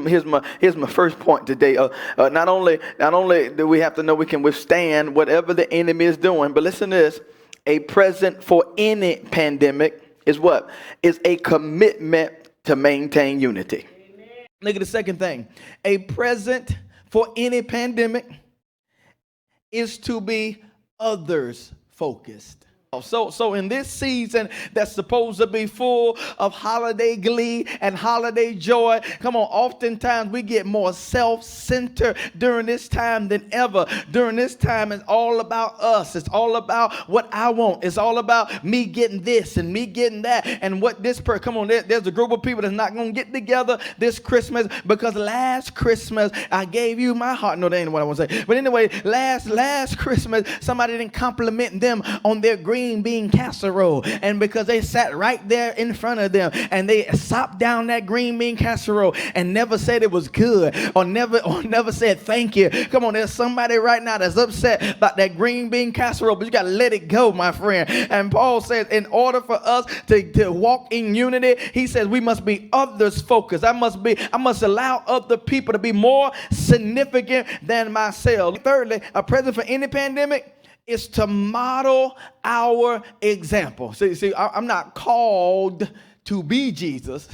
Here's my first point today. Not only do we have to know we can withstand whatever the enemy is doing, but listen to this: a present for any pandemic is what? Is a commitment to maintain unity. Amen. Look at the second thing: a present for any pandemic is to be others focused. So in this season that's supposed to be full of holiday glee and holiday joy, come on, oftentimes we get more self-centered during this time than ever. During this time, it's all about us. It's all about what I want. It's all about me getting this and me getting that and what this person. Come on, there's a group of people that's not going to get together this Christmas because last Christmas I gave you my heart. No, that ain't what I want to say. But anyway, last Christmas somebody didn't compliment them on their green bean casserole, and because they sat right there in front of them and they sopped down that green bean casserole and never said it was good or never said thank you. Come on, there's somebody right now that's upset about that green bean casserole, but you got to let it go, my friend. And Paul says in order for us to walk in unity, he says we must be others focused. I must allow other people to be more significant than myself. Thirdly, a present for any pandemic is to model our example. See, I'm not called to be Jesus,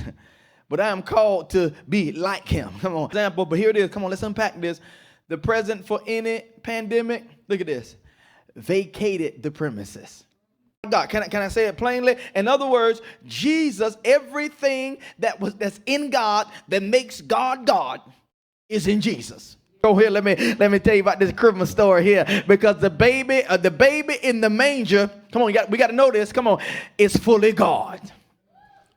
but I am called to be like him. Come on, example. But here it is. Come on, let's unpack this. The present for any pandemic. Look at this. Vacated the premises. God, can I say it plainly? In other words, Jesus, everything that's in God that makes God God is in Jesus. Oh, here, let me tell you about this Christmas story here, because the baby in the manger, come on, we got to know this. Come on, is fully God.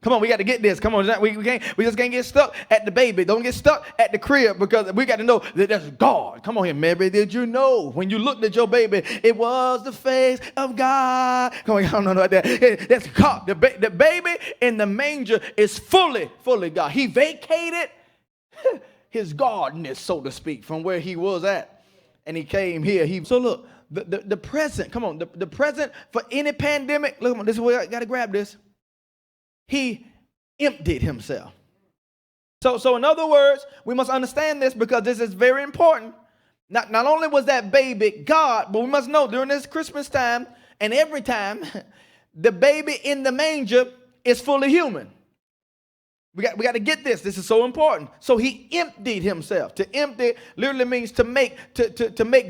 Come on, we got to get this. Come on, we just can't get stuck at the baby. Don't get stuck at the crib, because we got to know that that's God. Come on here, maybe did you know when you looked at your baby, it was the face of God? Come on, y'all know about that. That's God. The baby in the manger is fully God. He vacated his godness, so to speak, from where he was at, and he came here. So look, the present, come on, the present for any pandemic. Look, this is where I got to grab this. He emptied himself. So in other words, we must understand this, because this is very important. Not only was that baby God, but we must know during this Christmas time and every time, the baby in the manger is fully human. We got to get this. This is so important. So he emptied himself. To empty literally means to make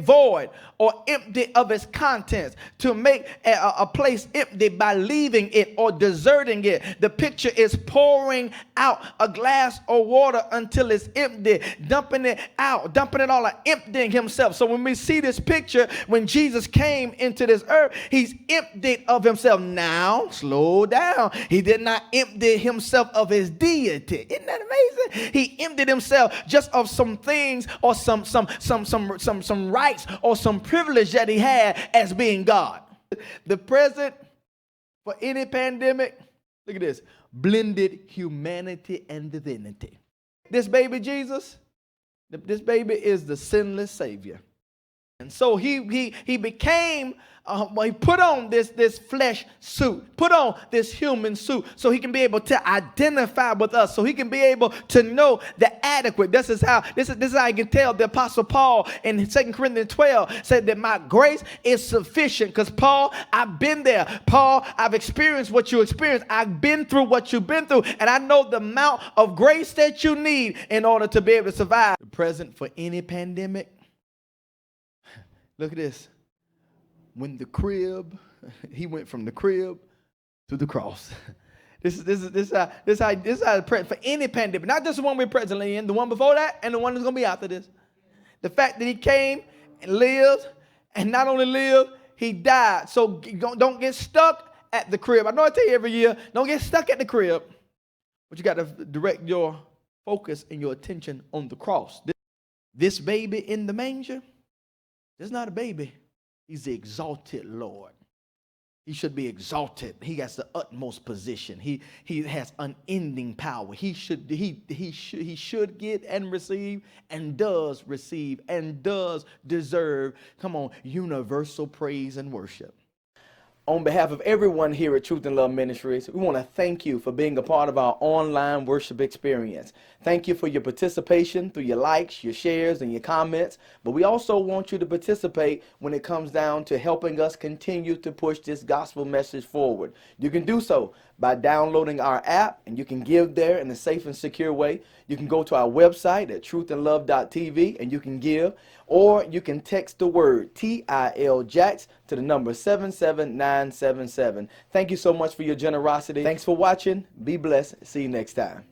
void, or empty of its contents. To make a place empty by leaving it or deserting it. The picture is pouring out a glass of water until it's empty, dumping it out, dumping it all out, emptying himself. So when we see this picture, when Jesus came into this earth, he's emptied of himself. Now, slow down. He did not empty himself of his deity. Isn't that amazing? He emptied himself just of some things, or some rights, or some privilege that he had as being God. The present for any pandemic, look at this, blended humanity and divinity. This baby Jesus, this baby is the sinless Savior. And so he became, he put on this flesh suit, put on this human suit, so he can be able to identify with us, so he can be able to know the adequate. This is how I can tell. The Apostle Paul in 2 Corinthians 12 said that my grace is sufficient, because Paul, I've been there. Paul, I've experienced what you experienced. I've been through what you've been through, and I know the amount of grace that you need in order to be able to survive. The present for any pandemic. Look at this. When the crib, he went from the crib to the cross. This is how for any pandemic, not just the one we're presently in, the one before that, and the one that's going to be after this. The fact that he came and lived, and not only lived, he died. So don't get stuck at the crib. I know I tell you every year, don't get stuck at the crib, but you got to direct your focus and your attention on the cross. This baby in the manger, this is not a baby. He's the exalted Lord. He should be exalted. He has the utmost position. He has unending power. He should get and receive, and does receive, and does deserve, come on, universal praise and worship. On behalf of everyone here at Truth and Love Ministries, we want to thank you for being a part of our online worship experience. Thank you for your participation through your likes, your shares, and your comments. But we also want you to participate when it comes down to helping us continue to push this gospel message forward. You can do so by downloading our app, and you can give there in a safe and secure way. You can go to our website at truthandlove.tv and you can give, or you can text the word TILJAX to the number 77977. Thank you so much for your generosity. Thanks for watching. Be blessed. See you next time.